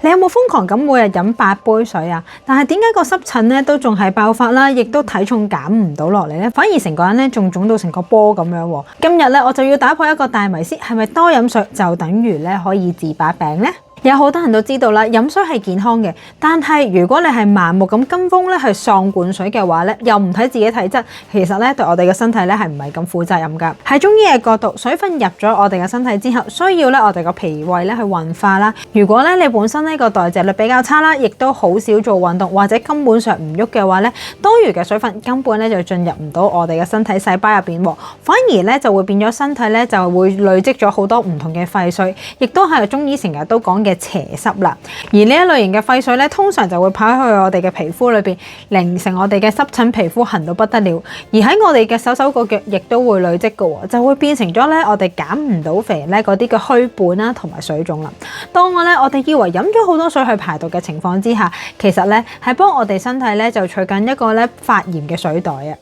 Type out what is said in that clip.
你有冇瘋狂咁每日飲8杯水啊？但係點解個濕疹咧都仲係爆發啦，亦都體重減唔到落嚟咧，反而成個人咧仲腫到成個波咁樣喎？今日咧我就要打破一個大迷思，係咪多飲水就等於咧可以治百病呢？有好多人都知道啦，飲水係健康嘅，但係如果你係盲目咁跟風咧，去喪灌水嘅話咧，又唔睇自己體質，其實咧對我哋嘅身體咧係唔係咁負責任㗎。喺中醫嘅角度，水分入咗我哋嘅身體之後，需要咧我哋個脾胃咧去運化啦。如果咧你本身呢個代謝率比較差啦，亦都好少做運動或者根本上唔喐嘅話咧，多餘嘅水分根本咧就進入唔到我哋嘅身體細胞入邊喎，反而咧就會變咗身體咧就會累積咗好多唔同嘅廢水，亦都係中醫成日都講嘅邪濕啦。而呢一類型嘅廢水咧，通常就會跑去我哋嘅皮膚裏邊，形成我哋嘅濕疹皮膚，痕到不得了。而喺我哋嘅手手腳腳，亦都會累積嘅喎，就會變成咗咧我哋減唔到肥咧嗰啲嘅虛胖啦，同埋水腫啦。當我哋以為飲咗好多水去排毒嘅情況之下，其實咧係幫我哋身體咧就取緊一個咧發炎嘅水袋啊。